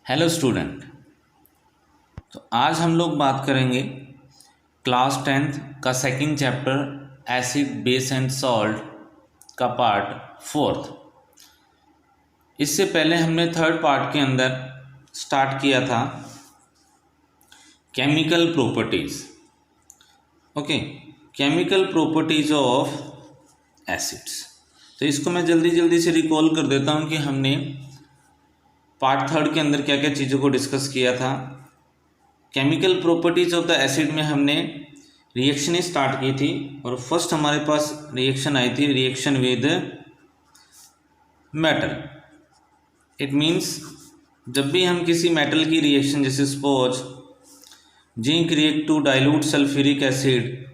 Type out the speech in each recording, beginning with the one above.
Hello student. तो आज हम लोग बात करेंगे क्लास 10th का second chapter acid base and salt का पार्ट 4। इससे पहले हमने थर्ड पार्ट के अंदर स्टार्ट किया था chemical properties. Okay, chemical properties of acids. तो इसको मैं जल्दी से रिकॉल कर देता हूँ कि हमने पार्ट थर्ड के अंदर क्या क्या चीज़ों को डिस्कस किया था। Chemical properties of the acid में हमने रिएक्शन स्टार्ट की थी और फर्स्ट हमारे पास रिएक्शन आई थी, reaction with metal. It means जब भी हम किसी मेटल की रिएक्शन, जैसे suppose zinc react to dilute sulphuric acid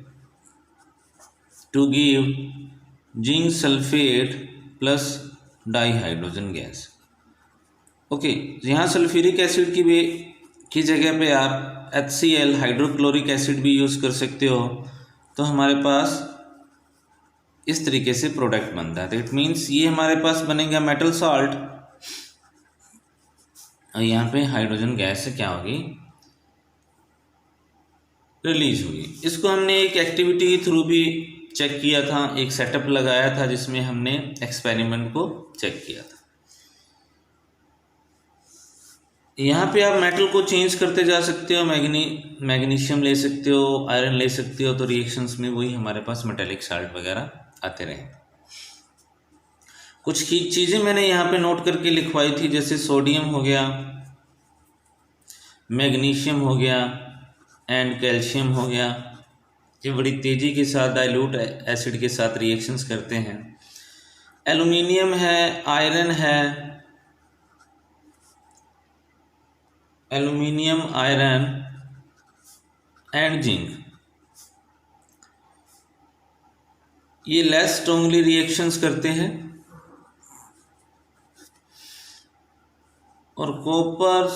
to give zinc sulphate plus dihydrogen gas. Okay, यहाँ सल्फ्यूरिक एसिड की जगह पे आप HCl हाइड्रोक्लोरिक एसिड भी यूज़ कर सकते हो। तो हमारे पास इस तरीके से प्रोडक्ट बनता है। तो इट मीन्स ये हमारे पास बनेगा मेटल सॉल्ट और यहाँ पे हाइड्रोजन गैस से क्या होगी, रिलीज होगी। इसको हमने एक एक्टिविटी के थ्रू भी चेक किया था, एक सेटअप लगाया था जिसमें हमने एक्सपेरिमेंट को चेक किया था। यहाँ पे आप मेटल को चेंज करते जा सकते हो, मैग्नीशियम ले सकते हो, आयरन ले सकते हो। तो रिएक्शंस में वही हमारे पास मेटेलिक साल्ट वगैरह आते रहे। कुछ चीज़ें मैंने यहाँ पे नोट करके लिखवाई थी, जैसे सोडियम हो गया, मैग्नीशियम हो गया एंड कैल्शियम हो गया। ये बड़ी तेज़ी के साथ डाइल्यूट एसिड के साथ रिएक्शंस करते हैं। एल्युमिनियम है, आयरन है, एल्युमिनियम, आयरन एंड जिंक, ये लेस स्ट्रॉन्गली रिएक्शंस करते हैं। और कॉपर,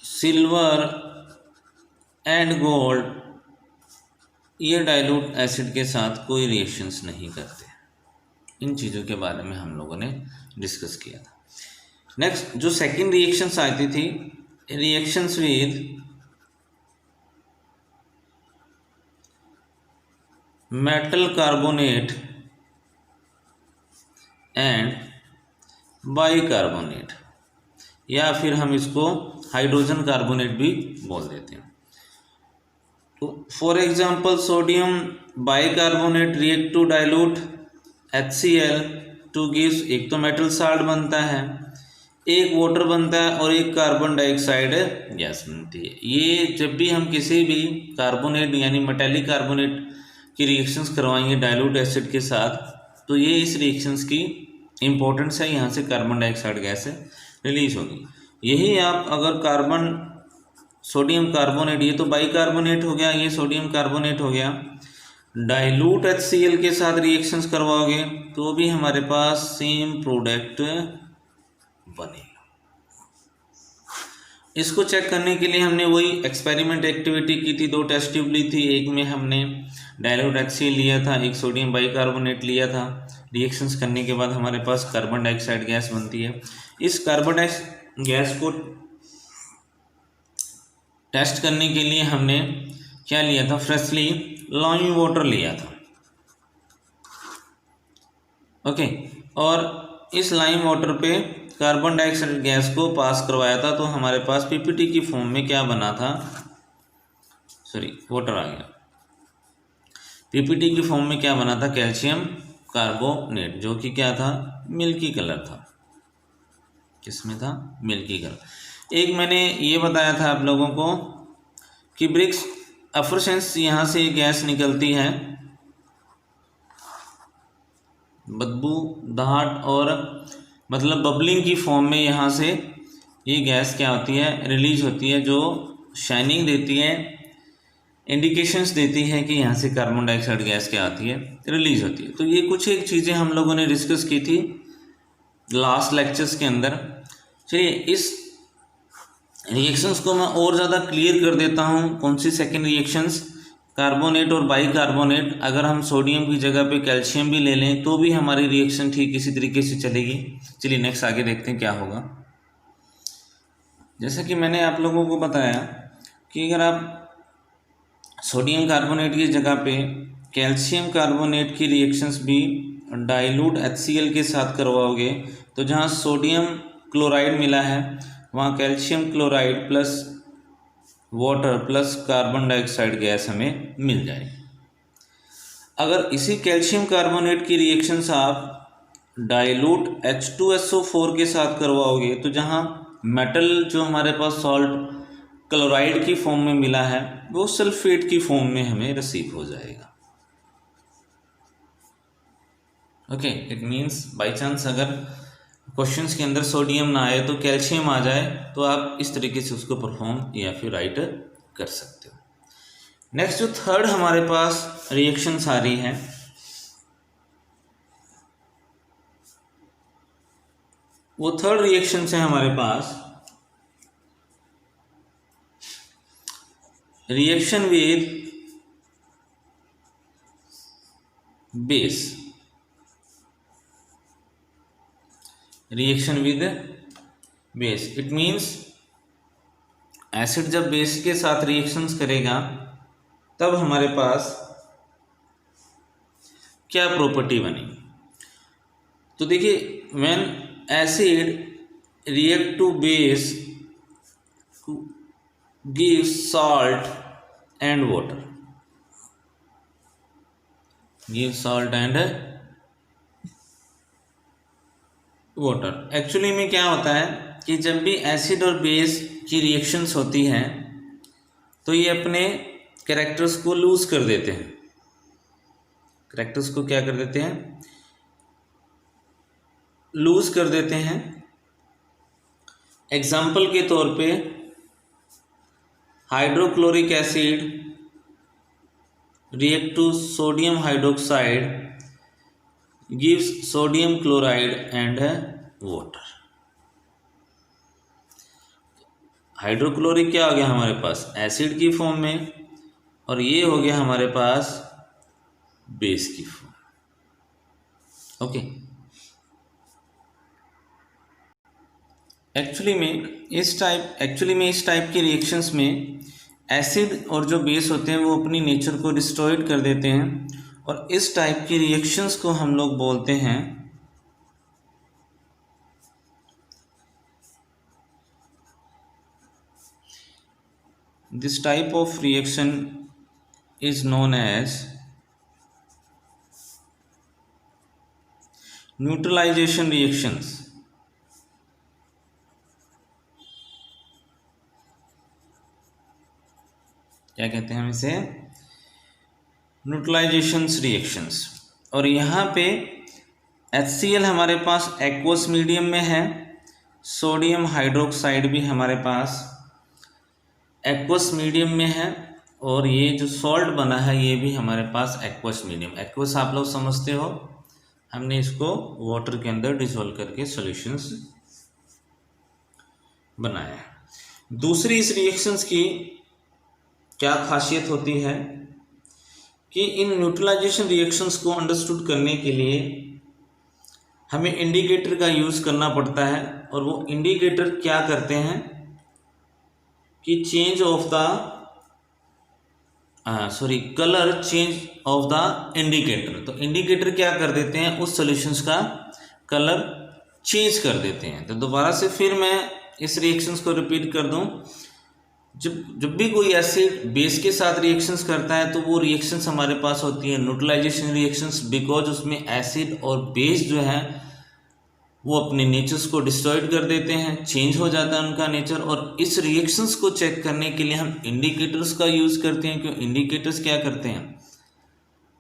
सिल्वर एंड गोल्ड, ये डाइल्यूट एसिड के साथ कोई रिएक्शंस नहीं करते। इन चीज़ों के बारे में हम लोगों ने डिस्कस किया था। नेक्स्ट जो सेकंड रिएक्शंस आती थी, reactions with metal carbonate and bicarbonate, या फिर हम इसको हाइड्रोजन कार्बोनेट भी बोल देते हैं। तो for example sodium bicarbonate react to dilute HCl to gives, एक तो मेटल साल्ट बनता है, एक वाटर बनता है और एक कार्बन डाइऑक्साइड गैस बनती है। ये जब भी हम किसी भी कार्बोनेट यानी मेटेलिक कार्बोनेट की रिएक्शंस करवाएंगे डाइल्यूट एसिड के साथ, तो ये इस रिएक्शंस की इम्पोर्टेंस है। यहाँ से कार्बन डाइऑक्साइड गैस रिलीज होगी। यही आप अगर सोडियम कार्बोनेट, ये तो बाइकार्बोनेट हो गया, ये सोडियम कार्बोनेट हो गया, डाइल्यूट HCl के साथ रिएक्शंस करवाओगे तो भी हमारे पास सेम प्रोडक्ट बनेगा। इसको चेक करने के लिए हमने वही एक्सपेरिमेंट एक्टिविटी की थी। 2 टेस्ट ट्यूब ली थी, एक में हमने डाइल्यूट HCl लिया था, एक सोडियम बाइकार्बोनेट लिया था। रिएक्शंस करने के बाद हमारे पास कार्बन डाइऑक्साइड गैस बनती है। इस कार्बन डाइऑक्साइड गैस को टेस्ट करने के लिए हमने क्या लिया था, फ्रेशली लाइम वाटर लिया था। ओके, और इस लाइम वाटर पे कार्बन डाइऑक्साइड गैस को पास करवाया था। तो हमारे पास PPT की फॉर्म में क्या बना था, वाटर आ गया। PPT की फॉर्म में क्या बना था, कैल्शियम कार्बोनेट, जो कि क्या था, मिल्की कलर था। किसमें था, मिल्की कलर। एक मैंने ये बताया था आप लोगों को कि ब्रिक्स एफरसेंस, यहाँ से गैस निकलती है, बदबू दहाड़ और मतलब बबलिंग की फॉर्म में यहाँ से ये गैस क्या होती है, रिलीज होती है, जो शाइनिंग देती है, इंडिकेशंस देती है कि यहाँ से कार्बन डाइऑक्साइड गैस क्या आती है, रिलीज होती है। तो ये कुछ एक चीज़ें हम लोगों ने डिस्कस की थी लास्ट लेक्चर्स के अंदर। चलिए इस रिएक्शंस को मैं और ज़्यादा क्लियर कर देता हूँ। कौन सी सेकेंड रिएक्शंस, कार्बोनेट और बाइकार्बोनेट, अगर हम सोडियम की जगह पे कैल्शियम भी ले लें तो भी हमारी रिएक्शन ठीक इसी तरीके से चलेगी। चलिए नेक्स्ट आगे देखते हैं क्या होगा। जैसा कि मैंने आप लोगों को बताया कि अगर आप सोडियम कार्बोनेट की जगह पे कैल्शियम कार्बोनेट की रिएक्शंस भी डाइल्यूट HCl के साथ करवाओगे तो जहाँ सोडियम क्लोराइड मिला है वहाँ calcium chloride plus water plus carbon dioxide gas हमें मिल जाएगी। अगर इसी कैल्शियम कार्बोनेट की रिएक्शंस आप डाइल्यूट H2SO4 के साथ करवाओगे तो जहाँ मेटल जो हमारे पास सॉल्ट क्लोराइड की फॉर्म में मिला है वो सल्फेट की फॉर्म में हमें रिसीव हो जाएगा। Okay, it means by chance अगर क्वेश्चंस के अंदर सोडियम ना आए तो कैल्शियम आ जाए तो आप इस तरीके से उसको परफॉर्म या फिर राइट कर सकते हो। नेक्स्ट जो थर्ड हमारे पास रिएक्शंस आ रही है वो थर्ड रिएक्शंस है हमारे पास reaction with base. Reaction with base it means acid जब बेस के साथ रिएक्शंस करेगा तब हमारे पास क्या प्रॉपर्टी बनेगी। तो देखिए when acid react to base gives salt and water, gives salt and water। Actually में क्या होता है कि जब भी एसिड और बेस की रिएक्शंस होती हैं तो ये अपने कैरेक्टर्स को लूज कर देते हैं। कैरेक्टर्स को क्या कर देते हैं? लूज कर देते हैं। एग्जाम्पल के तौर पे hydrochloric acid react to sodium hydroxide gives sodium chloride and water. Hydrochloric क्या हो गया हमारे पास? एसिड की फॉर्म में, और ये हो गया हमारे पास बेस की फॉर्म। ओके, एक्चुअली में इस टाइप की रिएक्शंस में एसिड और जो बेस होते हैं वो अपनी नेचर को डिस्ट्रॉयड कर देते हैं, और इस टाइप की रिएक्शंस को हम लोग बोलते हैं this type of reaction is known as neutralization reactions. क्या कहते हैं हम इसे? Neutralizations reactions. और यहाँ पे HCl हमारे पास एक्वस मीडियम में है, सोडियम हाइड्रोक्साइड भी हमारे पास एक्वस मीडियम में है, और ये जो सॉल्ट बना है ये भी हमारे पास एक्वस मीडियम। एक्वस आप लोग समझते हो, हमने इसको वाटर के अंदर डिसॉल्व करके सॉल्यूशंस बनाया है। दूसरी इस रिएक्शंस की क्या खासियत होती है कि इन न्यूट्रलाइजेशन रिएक्शंस को अंडरस्टूड करने के लिए हमें इंडिकेटर का यूज़ करना पड़ता है, और वो इंडिकेटर क्या करते हैं कि change of the colour change of the indicator. तो इंडिकेटर क्या कर देते हैं? उस सॉल्यूशंस का कलर चेंज कर देते हैं। तो दोबारा से फिर मैं इस रिएक्शंस को रिपीट कर दूं, जब भी कोई एसिड बेस के साथ रिएक्शंस करता है तो वो रिएक्शंस हमारे पास होती है न्यूट्रलाइजेशन रिएक्शंस, बिकॉज उसमें एसिड और बेस जो है वो अपने नेचर्स को डिस्ट्रॉयड कर देते हैं, चेंज हो जाता है उनका नेचर। और इस रिएक्शंस को चेक करने के लिए हम इंडिकेटर्स का यूज़ करते हैं, क्यों? इंडिकेटर्स क्या करते हैं?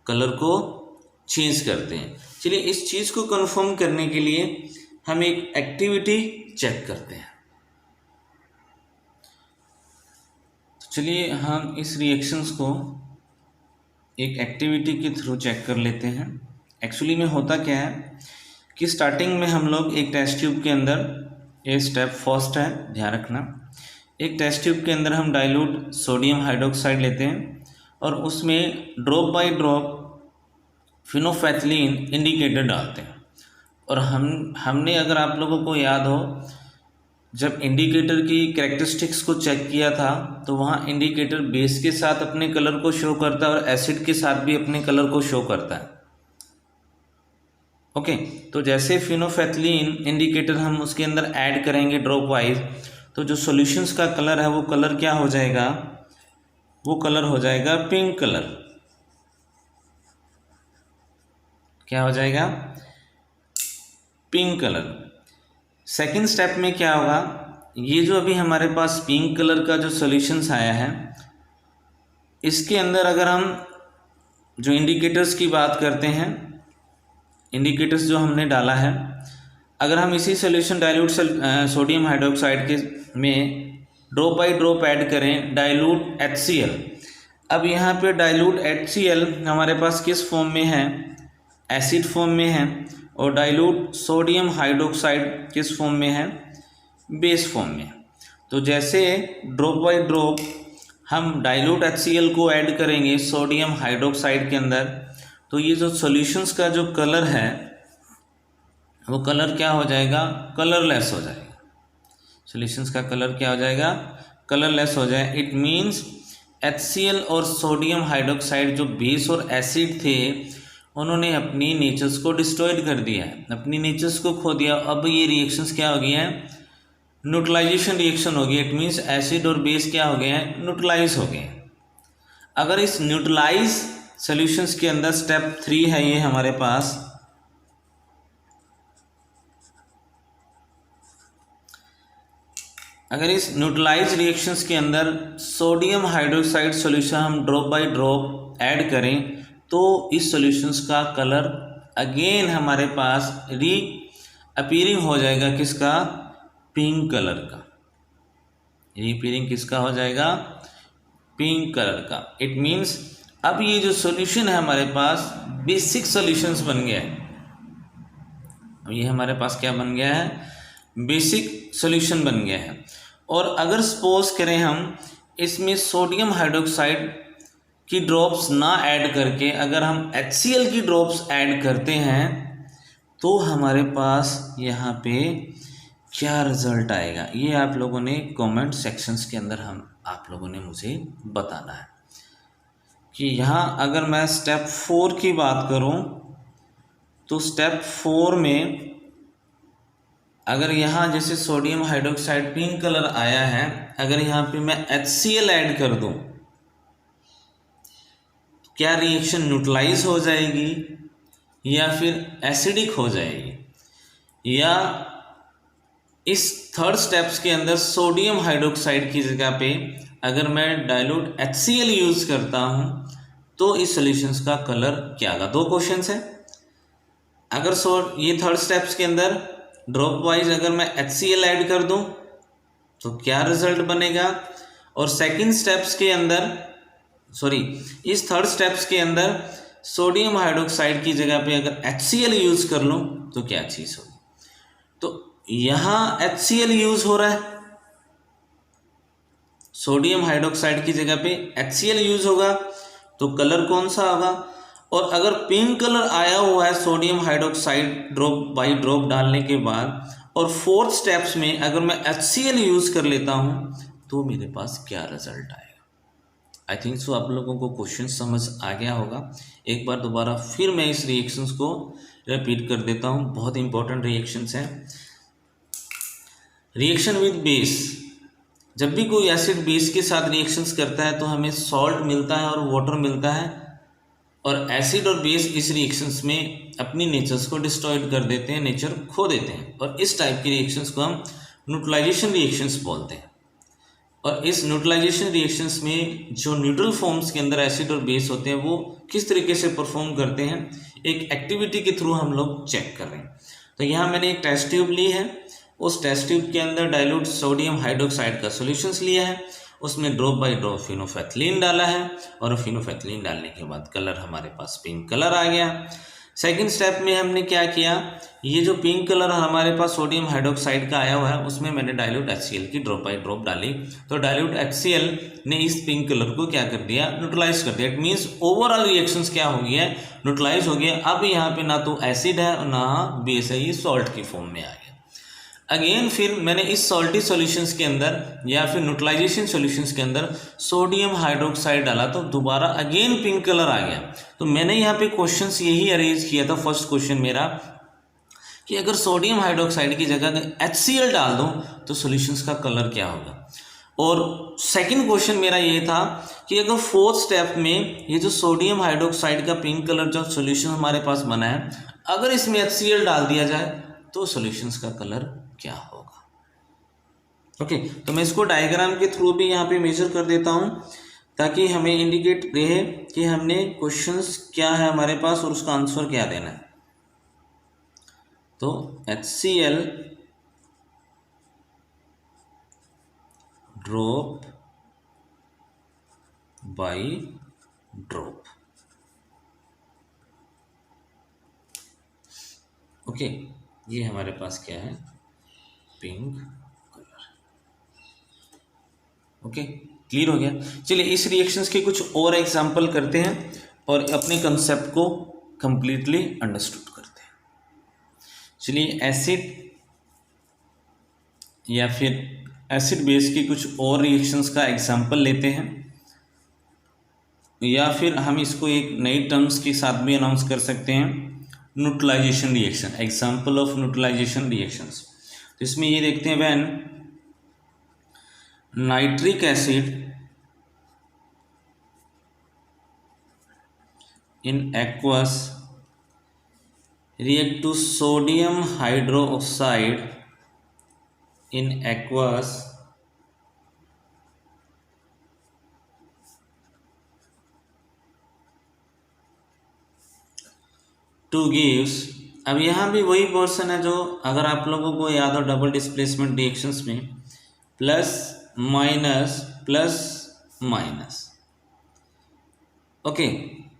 कलर को चेंज करते हैं। चलिए, इस चीज़ को कंफर्म करने के लिए हम एक एक्टिविटी चेक करते हैं। चलिए हम इस रिएक्शंस को एक एक्टिविटी के थ्रू चेक कर लेते हैं। एक्चुअली में होता क्या है कि स्टार्टिंग में हम लोग एक टेस्ट ट्यूब के अंदर, ये स्टेप फर्स्ट है, ध्यान रखना, एक टेस्ट ट्यूब के अंदर हम डाइल्यूट सोडियम हाइड्रोक्साइड लेते हैं और उसमें ड्रॉप बाय ड्रॉप फिनोफैथलीन इंडिकेटर डालते हैं। और हमने, अगर आप लोगों को याद हो, जब इंडिकेटर की कैरेक्टरिस्टिक्स को चेक किया था तो वहाँ इंडिकेटर बेस के साथ अपने कलर को शो करता है और एसिड के साथ भी अपने कलर को शो करता है। ओके, तो जैसे फिनोल्फेथलीन इंडिकेटर हम उसके अंदर ऐड करेंगे ड्रॉप वाइज, तो जो सॉल्यूशंस का कलर है वो कलर क्या हो जाएगा, वो कलर हो जाएगा पिंक कलर। क्या हो जाएगा, पिंक कलर। सेकंड स्टेप में क्या होगा, ये जो अभी हमारे पास पिंक कलर का जो सॉल्यूशंस आया है, इसके अंदर अगर हम जो इंडिकेटर्स की बात करते हैं, इंडिकेटर्स जो हमने डाला है, अगर हम इसी सॉल्यूशन डाइल्यूट सोडियम हाइड्रोक्साइड के में ड्रॉप बाई ड्रॉप ऐड करें डाइल्यूट HCl। अब यहाँ पे डाइल्यूट HCl हमारे पास किस फॉर्म में है, एसिड फॉर्म में है, और डाइल्यूट सोडियम हाइड्रोक्साइड किस फॉर्म में है, बेस फॉर्म में। तो जैसे ड्रॉप बाई ड्रॉप हम डाइल्यूट HCl को ऐड करेंगे सोडियम हाइड्रोक्साइड के अंदर, तो ये जो सॉल्यूशंस का जो कलर है वो कलर क्या हो जाएगा, कलरलेस हो जाएगा। सॉल्यूशंस का कलर क्या हो जाएगा, कलरलेस हो जाए। इट मीन्स HCl और सोडियम हाइड्रोक्साइड जो बेस और एसिड थे उन्होंने अपनी नेचर्स को डिस्ट्रॉयड कर दिया है, अपनी नेचर्स को खो दिया। अब ये रिएक्शंस क्या हो गई हैं, न्यूट्रलाइजेशन रिएक्शन हो गई। इट मीन्स एसिड और बेस क्या हो गए हैं, न्यूट्रलाइज हो गए। अगर इस न्यूट्रलाइज सॉल्यूशंस के अंदर स्टेप 3 है ये हमारे पास, अगर इस न्यूट्रलाइज रिएक्शंस के अंदर सोडियम हाइड्रोक्साइड सॉल्यूशन हम ड्रॉप बाय ड्रॉप ऐड करें तो इस सॉल्यूशंस का कलर अगेन हमारे पास री अपीयरिंग हो जाएगा, किसका, पिंक कलर का। री अपीयरिंग किसका हो जाएगा, पिंक कलर का। इट मीन्स अब ये जो सॉल्यूशन है हमारे पास बेसिक सॉल्यूशंस बन गया है। अब ये हमारे पास क्या बन गया है, बेसिक सॉल्यूशन बन गया है। और अगर सपोज करें हम इसमें सोडियम हाइड्रोक्साइड की ड्रॉप्स ना ऐड करके अगर हम HCl की ड्रॉप्स ऐड करते हैं तो हमारे पास यहाँ पे क्या रिजल्ट आएगा, ये आप लोगों ने कमेंट सेक्शंस के अंदर आप लोगों ने मुझे बताना है। कि यहाँ अगर मैं स्टेप 4 की बात करूँ तो स्टेप 4 में अगर यहाँ जैसे सोडियम हाइड्रोक्साइड पिंक कलर आया है, अगर यहाँ पे मैं HCl ऐड कर दूँ, क्या रिएक्शन न्यूट्रलाइज हो जाएगी या फिर एसिडिक हो जाएगी, या इस थर्ड स्टेप्स के अंदर सोडियम हाइड्रोक्साइड की जगह पे अगर मैं डाइल्यूट HCl यूज़ करता हूँ तो इस सॉल्यूशंस का कलर क्या आएगा। 2 क्वेश्चंस हैं। अगर ये थर्ड स्टेप्स के अंदर ड्रॉप वाइज अगर मैं HCl ऐड कर दूं तो क्या रिजल्ट बनेगा, और सेकंड स्टेप्स के अंदर इस थर्ड स्टेप्स के अंदर सोडियम हाइड्रोक्साइड की जगह पे अगर HCl यूज़ कर लूँ तो क्या चीज़ होगी। तो यहाँ HCl यूज़ हो रहा है, सोडियम हाइड्रोक्साइड की जगह पे HCl यूज़ होगा तो कलर कौन सा होगा। और अगर पिंक कलर आया हुआ है sodium hydroxide drop by drop डालने के बाद, और फोर्थ स्टेप्स में अगर मैं HCl यूज़ कर लेता हूँ तो मेरे पास क्या रिजल्ट आएगा। आई थिंक सो आप लोगों को क्वेश्चन समझ आ गया होगा। एक बार दोबारा फिर मैं इस रिएक्शंस को रिपीट कर देता हूँ, बहुत इंपॉर्टेंट रिएक्शंस हैं। रिएक्शन विद बेस, जब भी कोई एसिड बेस के साथ रिएक्शंस करता है तो हमें सॉल्ट मिलता है और वाटर मिलता है, और एसिड और बेस इस रिएक्शंस में अपनी नेचर्स को डिस्ट्रॉयड कर देते हैं, नेचर खो देते हैं, और इस टाइप की रिएक्शंस को हम न्यूट्रलाइजेशन रिएक्शंस बोलते हैं। और इस न्यूट्रलाइजेशन रिएक्शंस में जो न्यूट्रल फॉर्म्स के अंदर एसिड और बेस होते हैं वो किस तरीके से परफॉर्म करते हैं, एक एक्टिविटी के थ्रू हम लोग चेक कर रहे हैं। तो यहाँ मैंने एक टेस्ट ट्यूब ली है, उस टेस्ट ट्यूब के अंदर डाइल्यूट सोडियम हाइड्रोक्साइड का सॉल्यूशंस लिया है, उसमें ड्रॉप बाय ड्रॉप फिनोल्फेथलीन डाला है, और फिनोल्फेथलीन डालने के बाद कलर हमारे पास पिंक कलर आ गया। सेकंड स्टेप में हमने क्या किया, ये जो पिंक कलर हमारे पास सोडियम हाइड्रोक्साइड का आया हुआ है उसमें मैंने डाइल्यूट HCl की ड्रॉप बाय ड्रॉप डाली, तो डाइल्यूट HCl ने इस पिंक कलर को क्या कर दिया, न्यूट्रलाइज कर दिया। इट मीन्स ओवरऑल रिएक्शंस क्या हो गया है, न्यूट्रलाइज हो गया। अब यहाँ पे ना तो एसिड है और ना बेस है, ये सॉल्ट की फॉर्म में आ गया। अगेन फिर मैंने इस सॉल्टी सॉल्यूशंस के अंदर या फिर न्यूट्रलाइजेशन सॉल्यूशंस के अंदर सोडियम हाइड्रोक्साइड डाला तो दोबारा अगेन पिंक कलर आ गया। तो मैंने यहाँ पे क्वेश्चंस यही अरेंज किया था, फर्स्ट क्वेश्चन मेरा कि अगर सोडियम हाइड्रोक्साइड की जगह HCl डाल दूं तो सॉल्यूशंस का कलर क्या होगा। और सेकंड क्वेश्चन मेरा ये था कि अगर फोर्थ स्टेप में ये जो सोडियम हाइड्रोक्साइड का पिंक कलर जो सॉल्यूशन हमारे पास बना है, अगर इसमें HCl डाल दिया जाए तो सॉल्यूशंस का कलर क्या होगा। ओके, तो मैं इसको डायग्राम के थ्रू भी यहाँ पे मेजर कर देता हूँ ताकि हमें इंडिकेट रहे कि हमने क्वेश्चंस क्या है हमारे पास और उसका आंसर क्या देना है। तो HCl drop by drop. Okay, ये हमारे पास क्या है, पिंक कलर। ओके, क्लियर हो गया। चलिए इस रिएक्शंस के कुछ और एग्जांपल करते हैं और अपने कंसेप्ट को कंप्लीटली अंडरस्टूड करते हैं। चलिए एसिड या फिर एसिड बेस की कुछ और रिएक्शंस का एग्जांपल लेते हैं, या फिर हम इसको एक नई टर्म्स के साथ भी अनाउंस कर सकते हैं, neutralization reaction, example of neutralization reactions. तो इसमें ये देखते हैं, when nitric acid in aqueous react to sodium hydroxide in aqueous to gives। अब यहाँ भी वही पोर्शन है जो अगर आप लोगों को याद हो डबल डिस्प्लेसमेंट रिएक्शंस में, plus minus plus minus. Okay,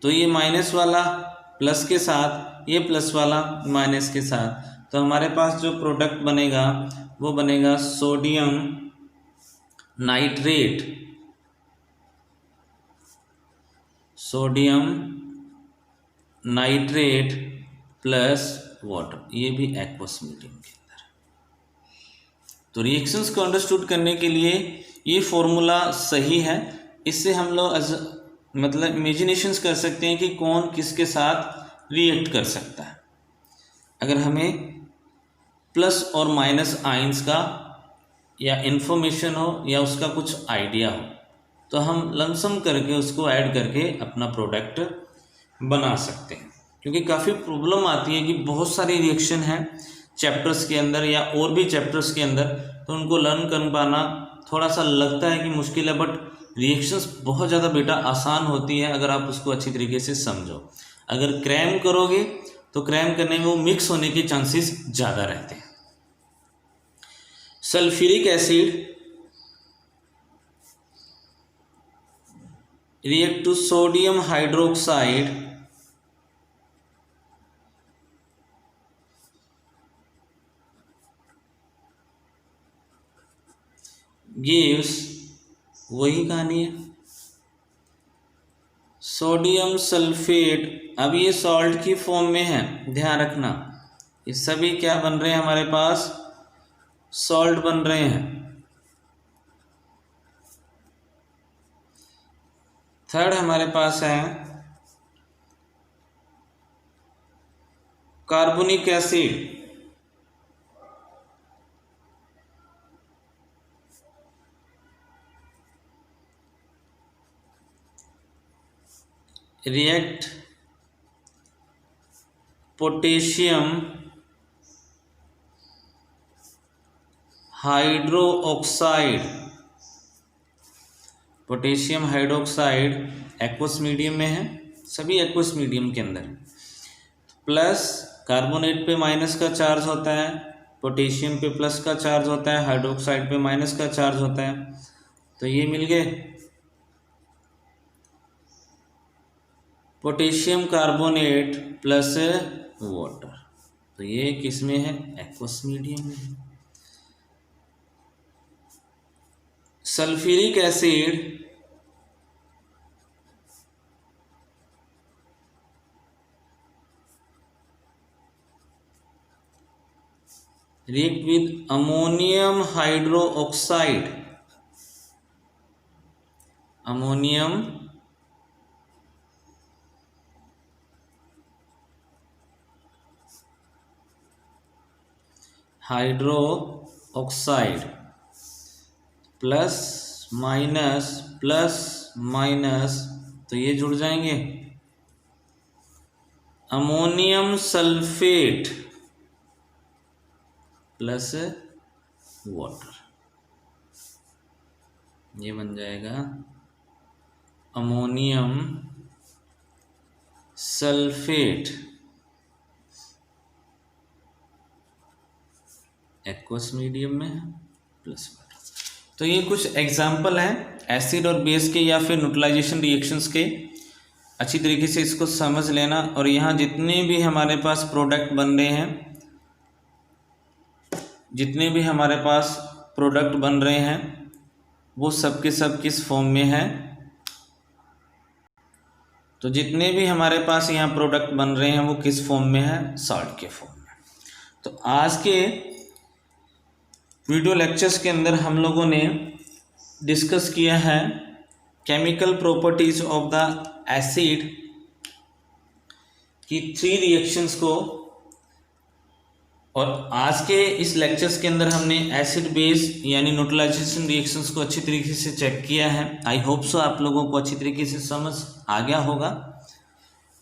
तो ये माइनस वाला प्लस के साथ, ये प्लस वाला माइनस के साथ, तो हमारे पास जो प्रोडक्ट बनेगा वो बनेगा sodium nitrate, sodium nitrate plus water, ये भी एक्वस मीडियम के अंदर। तो रिएक्शंस को अंडरस्टूड करने के लिए ये फॉर्मूला सही है, इससे हम लोग मतलब इमेजिनेशंस कर सकते हैं कि कौन किसके साथ रिएक्ट कर सकता है। अगर हमें प्लस और माइनस आइंस का या इन्फॉर्मेशन हो या उसका कुछ आइडिया हो तो हम लमसम करके उसको ऐड करके अपना प्रोडक्ट बना सकते हैं। क्योंकि काफ़ी प्रॉब्लम आती है कि बहुत सारी रिएक्शन हैं चैप्टर्स के अंदर या और भी चैप्टर्स के अंदर, तो उनको लर्न कर पाना थोड़ा सा लगता है कि मुश्किल है, बट रिएक्शंस बहुत ज़्यादा बेटा आसान होती है अगर आप उसको अच्छी तरीके से समझो। अगर क्रैम करोगे तो क्रैम करने में वो मिक्स होने के चांसेस ज़्यादा रहते हैं। Sulphuric acid react to sodium hydroxide gives, वही कहानी है, सोडियम सल्फेट। अब ये सॉल्ट की फॉर्म में है, ध्यान रखना, ये सभी क्या बन रहे हैं हमारे पास, सॉल्ट बन रहे हैं। थर्ड हमारे पास है carbonic acid, react potassium hydro oxide, potassium hydroxide aqueous medium में है, सभी एक्वस मीडियम के अंदर, प्लस कार्बोनेट पे माइनस का चार्ज होता है, पोटेशियम पे प्लस का चार्ज होता है, हाइड्रोक्साइड पे माइनस का चार्ज होता है, तो ये मिल गए पोटेशियम कार्बोनेट प्लस वाटर। तो ये किस में है, एक्वस मीडियम में है। Sulphuric acid react with ammonium hydroxide, ammonium hydroxide plus minus, तो ये जुड़ जाएंगे, अमोनियम सल्फेट प्लस वाटर, ये बन जाएगा अमोनियम सल्फेट एक्वस मीडियम में प्लस वाटर। तो ये कुछ एग्जाम्पल हैं एसिड और बेस के या फिर न्यूट्रलाइजेशन रिएक्शंस के। अच्छी तरीके से इसको समझ लेना। और यहाँ जितने भी हमारे पास प्रोडक्ट बन रहे हैं, जितने भी हमारे पास प्रोडक्ट बन रहे हैं वो सब के सब किस फॉर्म में है, तो जितने भी हमारे पास यहाँ प्रोडक्ट बन रहे हैं वो किस फॉर्म में है, सॉल्ट के फॉर्म में। तो आज के वीडियो लेक्चर्स के अंदर हम लोगों ने डिस्कस किया है chemical properties of the acid की 3 रिएक्शंस को। और आज के इस लेक्चर्स के अंदर हमने एसिड बेस यानी न्यूट्रलाइजेशन रिएक्शंस को अच्छी तरीके से चेक किया है। आई होप सो आप लोगों को अच्छी तरीके से समझ आ गया होगा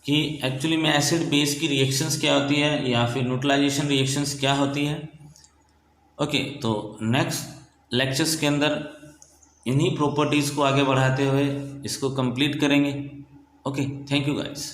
कि एक्चुअली में एसिड बेस की रिएक्शंस क्या होती है या फिर न्यूट्रलाइजेशन रिएक्शंस क्या होती है। ओके, तो नेक्स्ट लेक्चर्स के अंदर इन्हीं प्रॉपर्टीज़ को आगे बढ़ाते हुए इसको कंप्लीट करेंगे। Okay, thank you guys.